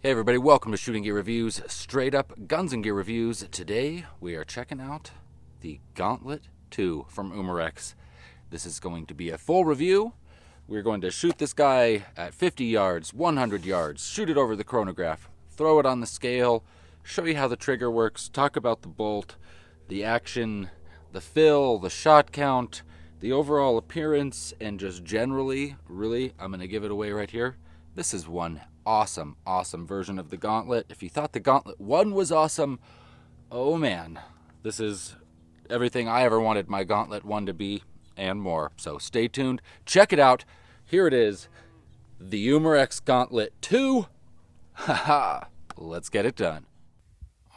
Hey everybody, welcome to Shooting Gear Reviews, straight up guns and gear reviews. Today we are checking out the Gauntlet 2 from Umarex. This is going to be a full review. We're going to shoot this guy at 50 yards, 100 yards, shoot it over the chronograph, throw it on the scale, show you how the trigger works, talk about the bolt, the action, the fill, the shot count, the overall appearance, and just generally, really, I'm going to give it away right here. This is one awesome version of the Gauntlet. If you thought the Gauntlet 1 was awesome, oh man, this is everything I ever wanted my Gauntlet 1 to be and more. So stay tuned, check it out. Here it is, the Umarex Gauntlet 2. Haha, let's get it done.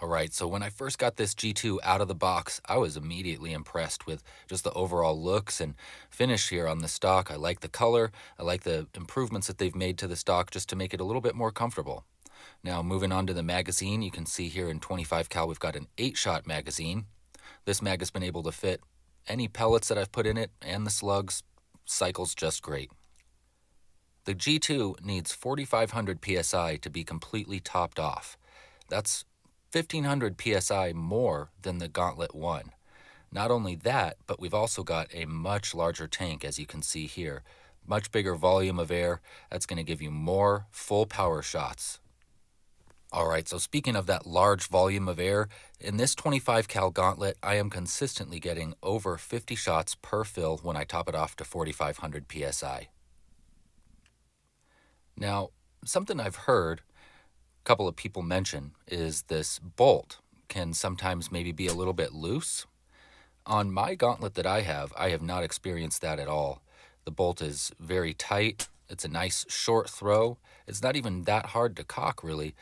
Alright, so when I first got this G2 out of the box, I was immediately impressed with just the overall looks and finish here on the stock. I like the color, I like the improvements that they've made to the stock just to make it a little bit more comfortable. Now moving on to the magazine, you can see here in 25 cal we've got an 8-shot magazine. This mag has been able to fit any pellets that I've put in it and the slugs, cycles just great. The G2 needs 4,500 PSI to be completely topped off. That's 1,500 PSI more than the Gauntlet 1. Not only that, but we've also got a much larger tank, as you can see here. Much bigger volume of air. That's going to give you more full power shots. Alright, so speaking of that large volume of air, in this 25 cal Gauntlet, I am consistently getting over 50 shots per fill when I top it off to 4,500 PSI. Now, something I've heard couple of people mention is this bolt can sometimes maybe be a little bit loose. On my Gauntlet that I have not experienced that at all. The bolt is very tight. It's a nice short throw. It's not even that hard to cock really,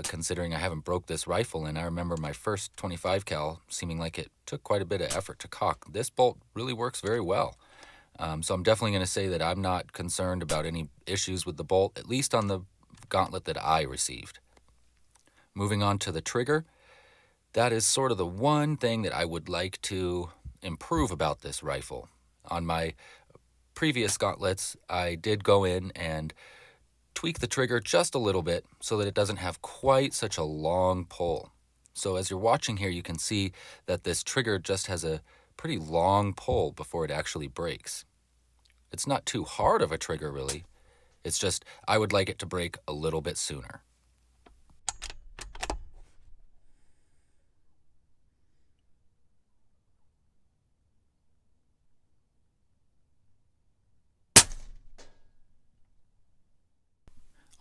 considering I haven't broke this rifle, and I remember my first 25 cal seeming like it took quite a bit of effort to cock. This bolt really works very well. So I'm definitely going to say that I'm not concerned about any issues with the bolt, at least on the Gauntlet that I received. Moving on to the trigger, that is sort of the one thing that I would like to improve about this rifle. On my previous Gauntlets, I did go in and tweak the trigger just a little bit so that it doesn't have quite such a long pull. So as you're watching here, you can see that this trigger just has a pretty long pull before it actually breaks. It's not too hard of a trigger really. It's just, I would like it to break a little bit sooner.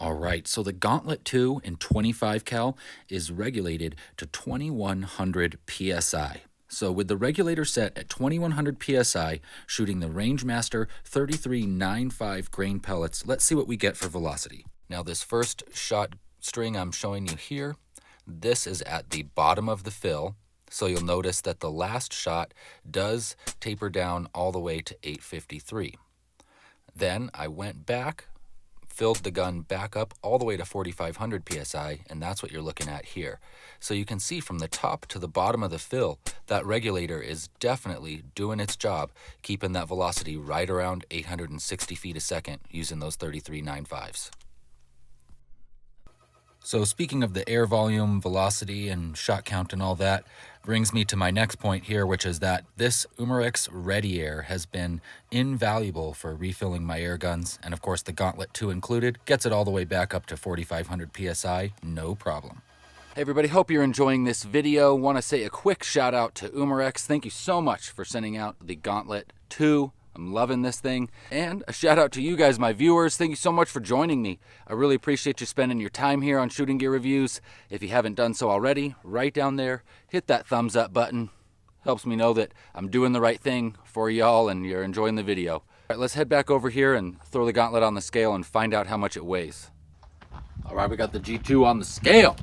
Alright, so the Gauntlet 2 in 25 cal is regulated to 2,100 PSI. So with the regulator set at 2,100 PSI, shooting the Rangemaster 3395 grain pellets, let's see what we get for velocity. Now this first shot string I'm showing you here, this is at the bottom of the fill, so you'll notice that the last shot does taper down all the way to 853. Then I went back, filled the gun back up all the way to 4,500 PSI, and that's what you're looking at here. So you can see from the top to the bottom of the fill, that regulator is definitely doing its job, keeping that velocity right around 860 feet a second using those 3395s. So speaking of the air volume, velocity, and shot count and all that, brings me to my next point here, which is that this Umarex Ready Air has been invaluable for refilling my air guns, and of course the Gauntlet 2 included, gets it all the way back up to 4,500 PSI, no problem. Hey everybody, hope you're enjoying this video. Want to say a quick shout out to Umarex. Thank you so much for sending out the Gauntlet 2. I'm loving this thing. And a shout out to you guys, my viewers. Thank you so much for joining me. I really appreciate you spending your time here on Shooting Gear Reviews. If you haven't done so already, right down there, hit that thumbs up button. Helps me know that I'm doing the right thing for y'all and you're enjoying the video. All right, let's head back over here and throw the Gauntlet on the scale and find out how much it weighs. All right, we got the G2 on the scale.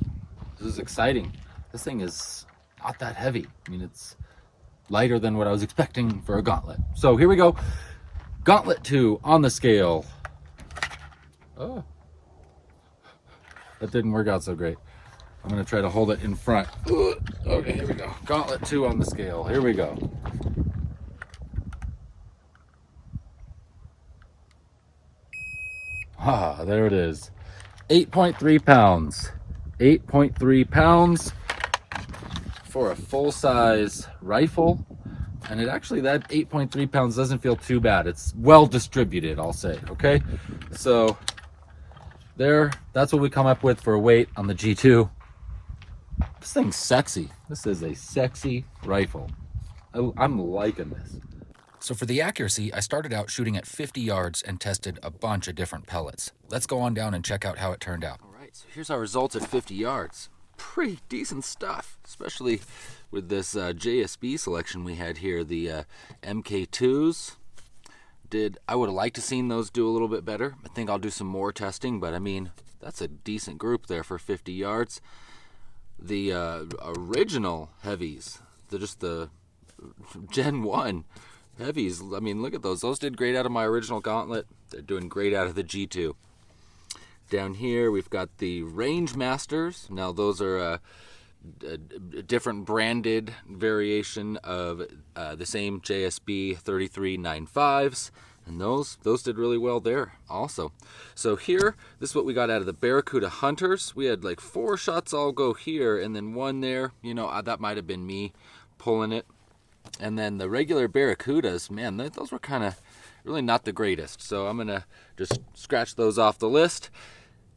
This is exciting. This thing is not that heavy. I mean, it's lighter than what I was expecting for a Gauntlet. So here we go. Gauntlet 2 on the scale. Oh, that didn't work out so great. I'm gonna try to hold it in front. Okay, here we go. Gauntlet 2 on the scale. Here we go. Ah, there it is. 8.3 pounds. 8.3 pounds for a full-size rifle. And it actually, that 8.3 pounds doesn't feel too bad. It's well distributed, I'll say, okay? So there, that's what we come up with for a weight on the G2. This thing's sexy. This is a sexy rifle. I'm liking this. So for the accuracy, I started out shooting at 50 yards and tested a bunch of different pellets. Let's go on down and check out how it turned out. All right, so here's our results at 50 yards. Pretty decent stuff, especially with this JSB selection we had here. The MK2s I would have liked to seen those do a little bit better. I think I'll do some more testing, but I mean, that's a decent group there for 50 yards. The original heavies, just the Gen 1 heavies, I mean, look at those. Those did great out of my original Gauntlet. They're doing great out of the G2. Down here, we've got the Range Masters. Now, those are a different branded variation of the same JSB 3395s. And those did really well there also. So here, this is what we got out of the Barracuda Hunters. We had like 4 shots all go here, and then 1 there. You know, that might have been me pulling it. And then the regular Barracudas, man, those were kind of really not the greatest. So I'm going to just scratch those off the list.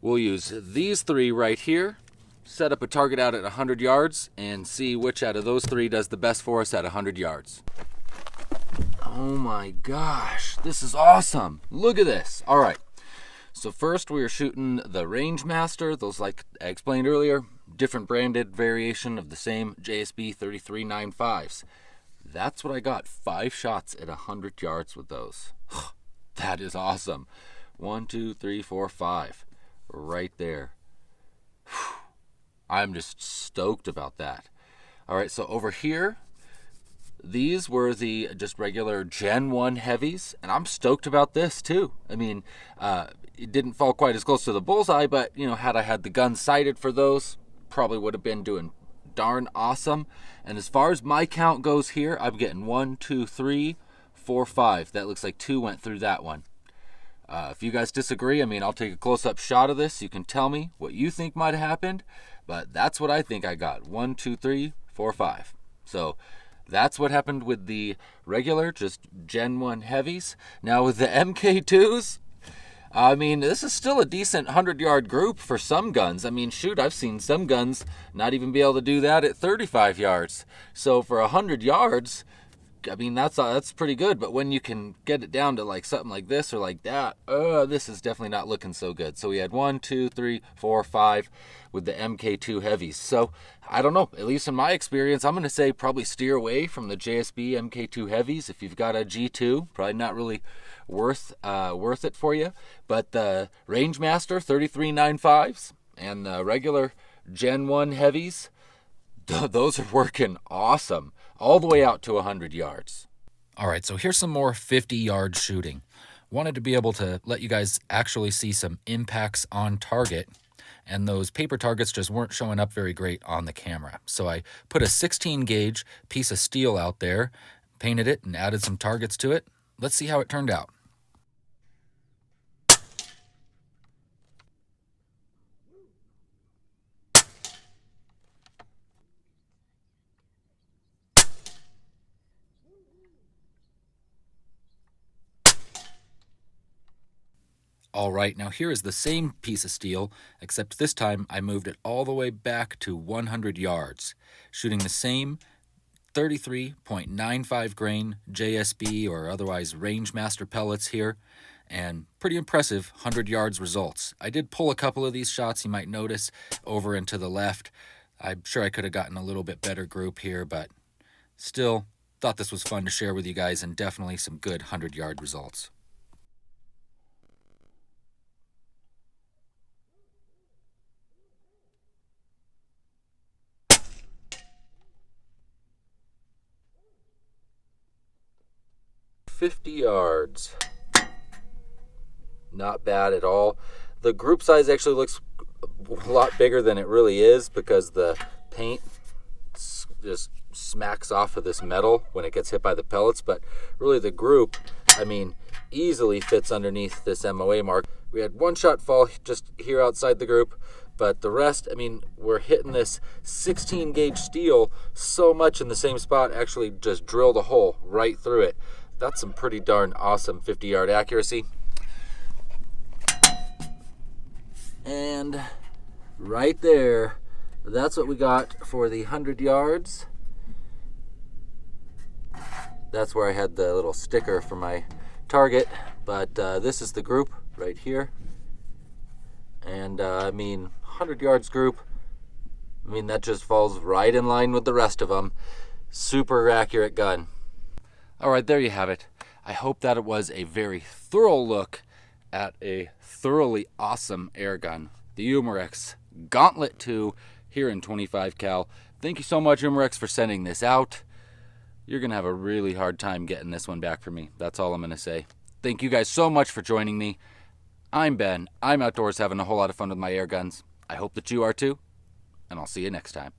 We'll use these 3 right here, set up a target out at 100 yards, and see which out of those 3 does the best for us at 100 yards. Oh my gosh, this is awesome. Look at this. All right, so first we are shooting the Range Master. Those, like I explained earlier, different branded variation of the same JSB 3395s. That's what I got, 5 shots at 100 yards with those. That is awesome. 1, 2, 3, 4, 5. Right there. I'm just stoked about that. All right, so over here, these were the just regular Gen 1 heavies, and I'm stoked about this too. I mean, it didn't fall quite as close to the bullseye, but, you know, had I had the gun sighted for those, probably would have been doing darn awesome. And as far as my count goes here, I'm getting 1, 2, 3, 4, 5. That looks like 2 went through that one. If you guys disagree, I mean, I'll take a close-up shot of this. You can tell me what you think might have happened, but that's what I think I got. 1, 2, 3, 4, 5. So that's what happened with the regular, just Gen 1 heavies. Now with the MK2s, I mean, this is still a decent 100-yard group for some guns. I mean, shoot, I've seen some guns not even be able to do that at 35 yards. So for 100 yards, I mean, that's pretty good. But when you can get it down to like something like this or like that, this is definitely not looking so good. So we had 1, 2, 3, 4, 5 with the MK2 heavies. So I don't know, at least in my experience, I'm going to say probably steer away from the JSB MK2 heavies. If you've got a G2, probably not really worth it for you. But the Range Master 3395s and the regular Gen 1 heavies, those are working awesome all the way out to 100 yards. All right, so here's some more 50-yard shooting. Wanted to be able to let you guys actually see some impacts on target, and those paper targets just weren't showing up very great on the camera. So I put a 16 gauge piece of steel out there, painted it, and added some targets to it. Let's see how it turned out. All right, now here is the same piece of steel, except this time I moved it all the way back to 100 yards, shooting the same 33.95 grain JSB or otherwise Range Master pellets here, and pretty impressive 100 yards results. I did pull a couple of these shots, you might notice, over and to the left. I'm sure I could have gotten a little bit better group here, but still thought this was fun to share with you guys, and definitely some good 100-yard results. $50 yards. Not bad at all. The group size actually looks a lot bigger than it really is because the paint just smacks off of this metal when it gets hit by the pellets, but really the group, I mean, easily fits underneath this MOA mark. We had one shot fall just here outside the group, but the rest, I mean, we're hitting this 16 gauge steel so much in the same spot, actually just drilled a hole right through it. That's some pretty darn awesome 50-yard accuracy. And right there, that's what we got for the 100 yards. That's where I had the little sticker for my target, but this is the group right here. And I mean, 100 yards group, I mean, that just falls right in line with the rest of them. Super accurate gun. All right, there you have it. I hope that it was a very thorough look at a thoroughly awesome air gun, the Umarex Gauntlet 2 here in 25 cal. Thank you so much, Umarex, for sending this out. You're going to have a really hard time getting this one back for me. That's all I'm going to say. Thank you guys so much for joining me. I'm Ben. I'm outdoors having a whole lot of fun with my air guns. I hope that you are too, and I'll see you next time.